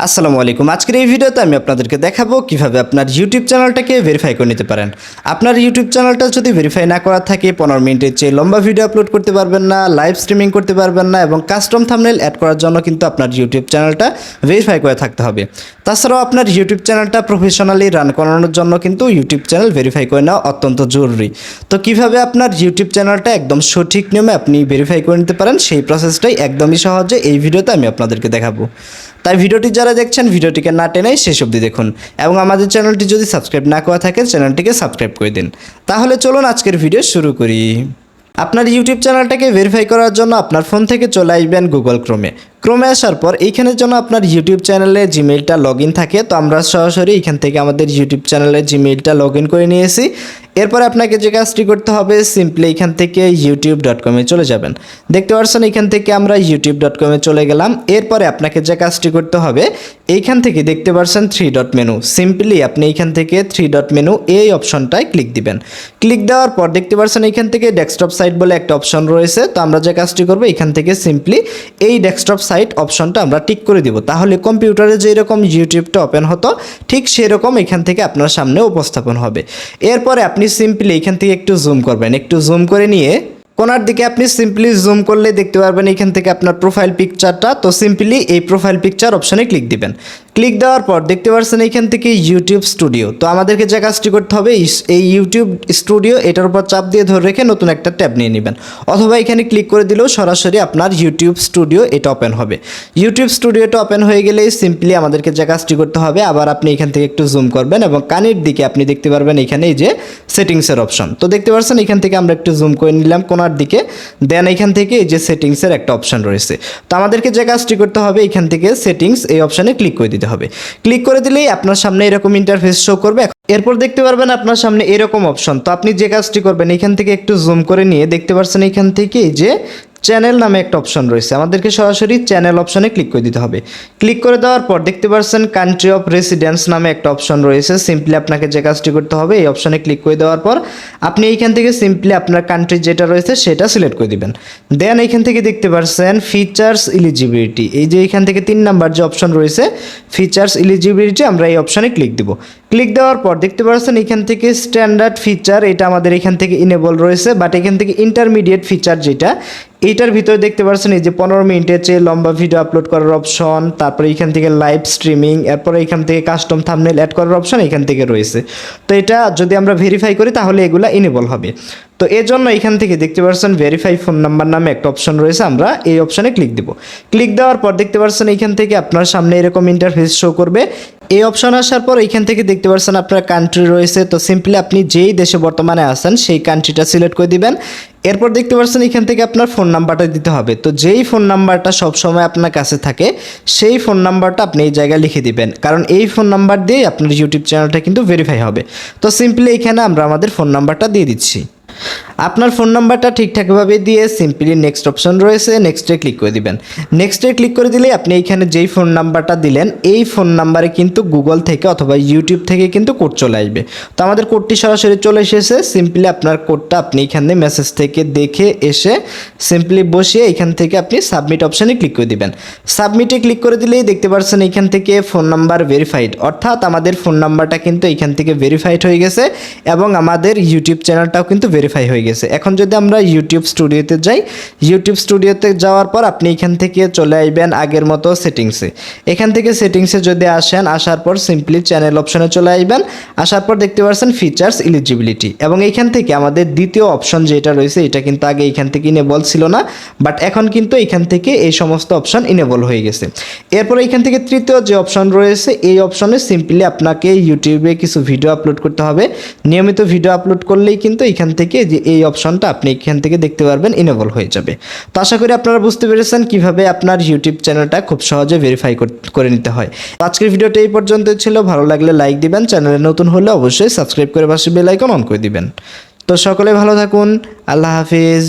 আসসালামু আলাইকুম। আজকের এই ভিডিওতে আমি আপনাদেরকে দেখাবো কিভাবে আপনার ইউটিউব চ্যানেলটাকে ভেরিফাই করে নিতে পারেন। আপনার ইউটিউব চ্যানেলটা যদি ভেরিফাই না করা থাকে 15 মিনিটের চেয়ে লম্বা ভিডিও আপলোড করতে পারবেন না, লাইভ স্ট্রিমিং করতে পারবেন না এবং কাস্টম থাম্বনেল অ্যাড করার জন্য কিন্তু আপনার ইউটিউব চ্যানেলটা ভেরিফাই করে থাকতে হবে। তাছাড়াও আপনার ইউটিউব চ্যানেলটা প্রফেশনালি রান করানোর জন্য কিন্তু ইউটিউব চ্যানেল ভেরিফাই করে নেওয়া অত্যন্ত জরুরি। তো কিভাবে আপনার ইউটিউব চ্যানেলটা একদম সঠিক নিয়মে আপনি ভেরিফাই করে নিতে পারেন সেই প্রসেসটাই একদমই সহজে এই ভিডিওতে আমি আপনাদেরকে দেখাবো। তাই ভিডিওটি যারা দেখছেন ভিডিওটিকে না টেনে শেষ অবধি দেখুন এবং আমাদের চ্যানেলটি যদি সাবস্ক্রাইব না করা থাকে চ্যানেলটিকে সাবস্ক্রাইব করে দিন। তাহলে চলুন আজকের ভিডিও শুরু করি। আপনার ইউটিউব চ্যানেলটাকে ভেরিফাই করার জন্য আপনার ফোন থেকে চলে আসবেন গুগল ক্রোমে আসার পর এইখানের জন্য আপনার ইউটিউব চ্যানেলে জিমেইলটা লগ ইন থাকে। তো আমরা সরাসরি এখান থেকে আমাদের ইউটিউব চ্যানেলে জিমেইলটা লগ ইন করে নিয়েছি। এরপরে আপনাকে যে কাজটি করতে হবে সিম্পলি এখান থেকে youtube.com চলে যাবেন। দেখতে পাচ্ছেন এখান থেকে আমরা youtube.com চলে গেলাম। এরপরে আপনাকে যে কাজটি করতে হবে এইখান থেকে দেখতে পাচ্ছেন 3 ডট মেনু, সিম্পলি আপনি এইখান থেকে 3 ডট মেনু এই অপশনটায় ক্লিক দিবেন। ক্লিক দেওয়ার পর দেখতে পাচ্ছেন এইখান থেকে ডেস্কটপ সাইট বলে একটা অপশন রয়েছে। তো আমরা যে কাজটি করব এখান থেকে সিম্পলি এই ডেস্কটপ সাইট অপশনটা আমরা টিক করে দিব। তাহলে কম্পিউটারে যেরকম ইউটিউবটা ওপেন হতো ঠিক সেরকম এখান থেকে আপনার সামনে উপস্থাপন হবে। এরপরে আপনি সিম্পলি এখান থেকে একটু জুম করবেন, একটু জুম করে নিয়ে কোনার দিকে আপনি সিম্পলি জুম করলে দেখতে পারবেন এখান থেকে আপনার প্রোফাইল পিকচারটা। তো সিম্পলি এই প্রোফাইল পিকচার অপশনে ক্লিক দিবেন। ক্লিক দেওয়ার পর দেখতে পাচ্ছেন এখান থেকে ইউটিউব স্টুডিও। তো আমাদেরকে যে কাজটি করতে হবে এই ইউটিউব স্টুডিও এটার উপর চাপ দিয়ে ধরে রেখে নতুন একটা ট্যাব নিয়ে নেবেন, অথবা এখানে ক্লিক করে দিলেও সরাসরি আপনার ইউটিউব স্টুডিও এটা ওপেন হবে। ইউটিউব স্টুডিওটা ওপেন হয়ে গেলেই সিম্পলি আমাদেরকে যে কাজটি করতে হবে আবার আপনি এখান থেকে একটু জুম করবেন এবং কানের দিকে আপনি দেখতে পারবেন এখানে এই যে সেটিংসের অপশন। তো দেখতে পাচ্ছেন এখান থেকে আমরা একটু জুম করে নিলাম কোনার দিকে, দেন এখান থেকে এই যে সেটিংসের একটা অপশন রয়েছে। তো আমাদেরকে যে কাজটি করতে হবে এখান থেকে সেটিংস এই অপশনে ক্লিক করে দিতে হবে। ক্লিক করে দিলেই আপনার সামনে এরকম ইন্টারফেস শো করবে। এরপর দেখতে পারবেন আপনার সামনে এরকম অপশন। তো আপনি যে কাজটি করবেন এখান থেকে একটু জুম করে নিয়ে দেখতে পাচ্ছেন এখান থেকে এই যে চ্যানেল নামে একটা অপশন রয়েছে, আমাদেরকে সরাসরি চ্যানেল অপশনে ক্লিক করে দিতে হবে। ক্লিক করে দেওয়ার পর দেখতে পাচ্ছেন কান্ট্রি অফ রেসিডেন্স নামে একটা অপশন রয়েছে। সিম্পলি আপনাকে যে কাজটি করতে হবে এই অপশনে ক্লিক করে দেওয়ার পর আপনি এইখান থেকে সিম্পলি আপনার কান্ট্রি যেটা রয়েছে সেটা সিলেক্ট করে দিবেন। দেন এইখান থেকে দেখতে পাচ্ছেন ফিচার্স এলিজিবিলিটি, এই যে এখান থেকে 3 নাম্বার যে অপশন রয়েছে ফিচার্স এলিজিবিলিটি আমরা এই অপশনে ক্লিক দিব। ক্লিক দেওয়ার পর দেখতে পাচ্ছেন এখান থেকে স্ট্যান্ডার্ড ফিচার এটা আমাদের এখান থেকে ইনেবল রয়েছে, বাট এখান থেকে ইন্টারমিডিয়েট ফিচার যেটা এইটার ভিতরে দেখতে পাচ্ছেন এই যে 15 মিনিটের চেয়ে লম্বা ভিডিও আপলোড করার অপশন, তারপরে এখান থেকে লাইভ স্ট্রিমিং, এরপরে এখান থেকে কাস্টম থাম্বনেল অ্যাড করার অপশন এখান থেকে রয়েছে। তো এটা যদি আমরা ভেরিফাই করি তাহলে এগুলা ইনেবল হবে। তো এর জন্য এখান থেকে দেখতে পাচ্ছেন ভেরিফাই ফোন নাম্বার নামে একটা অপশন রয়েছে, আমরা এই অপশনে ক্লিক দিব। ক্লিক দেওয়ার পর দেখতে পাচ্ছেন এখান থেকে আপনার সামনে এরকম ইন্টারফেস শো করবে। এই অপশন আসার পর এখান থেকে দেখতে পাচ্ছেন আপনার কান্ট্রি রয়েছে। তো সিম্পলি আপনি যেই দেশে বর্তমানে আছেন সেই কান্ট্রিটা সিলেক্ট করে দিবেন। এরপর দেখতে পাচ্ছেন এখান থেকে আপনার ফোন নাম্বারটা দিতে হবে। তো যেই ফোন নাম্বারটা সবসময় আপনার কাছে থাকে সেই ফোন নাম্বারটা আপনি এই জায়গায় লিখে দিবেন, কারণ এই ফোন নাম্বার দিয়ে আপনার ইউটিউব চ্যানেলটা কিন্তু ভেরিফাই হবে। তো সিম্পলি এখানে আমরা আমাদের ফোন নাম্বারটা দিয়ে দিচ্ছি। আপনার ফোন নাম্বারটা ঠিকঠাকভাবে দিয়ে সিম্পলি নেক্সট অপশন রয়েছে নেক্সটে ক্লিক করে দিবেন। নেক্সটে ক্লিক করে দিলে আপনি এইখানে যেই ফোন নাম্বারটা দিলেন এই ফোন নাম্বারে কিন্তু গুগল থেকে অথবা ইউটিউব থেকে কিন্তু কোড চলে আসবে। তো আমাদের কোডটি সরাসরি চলে এসেছে। সিম্পলি আপনার কোডটা আপনি এখানে মেসেজ থেকে দেখে এসে সিম্পলি বসিয়ে এখান থেকে আপনি সাবমিট অপশানে ক্লিক করে দিবেন। সাবমিটে ক্লিক করে দিলেই দেখতে পাচ্ছেন এখান থেকে ফোন নাম্বার ভেরিফাইড, অর্থাৎ আমাদের ফোন নাম্বারটা কিন্তু এখান থেকে ভেরিফাইড হয়ে গেছে এবং আমাদের ইউটিউব চ্যানেলটাও কিন্তু ভেরিফাই হয়ে গেছে। এখন যদি আমরা ইউটিউব স্টুডিওতে যাই, ইউটিউব স্টুডিওতে যাওয়ার পর আপনি এখান থেকে চলে আসবেন আগের মতো সেটিংসে। এখান থেকে সেটিংসে যদি আসেন, আসার পর সিম্পলি চ্যানেল অপশনে চলে আসবেন। আসার পর দেখতে পাচ্ছেন ফিচার্স এলিজিবিলিটি এবং এইখান থেকে আমাদের দ্বিতীয় অপশন যেটা রয়েছে এটা কিন্তু আগে এখান থেকে ইনেবল ছিল না, বাট এখন কিন্তু এখান থেকে এই সমস্ত অপশন ইনেবল হয়ে গেছে। এরপর এখান থেকে তৃতীয় যে অপশন রয়েছে এই অপশনে সিম্পলি আপনাকে ইউটিউবে কিছু ভিডিও আপলোড করতে হবে। নিয়মিত ভিডিও আপলোড করলেই কিন্তু এখান থেকে যে এই অপশনটা আপনি এখান থেকে দেখতে পারবেন ইনেবল হয়ে যাবে। তো আশা করি আপনারা বুঝতে পেরেছেন কিভাবে আপনার ইউটিউব চ্যানেলটা খুব সহজে ভেরিফাই করে নিতে হয়। আজকের ভিডিওটা এই পর্যন্ত ছিল। ভালো লাগলে লাইক দিবেন, চ্যানেলে নতুন হলে অবশ্যই সাবস্ক্রাইব করে পাশে বেল আইকন অন করে দিবেন। তো সকলে ভালো থাকুন, আল্লাহ হাফিজ।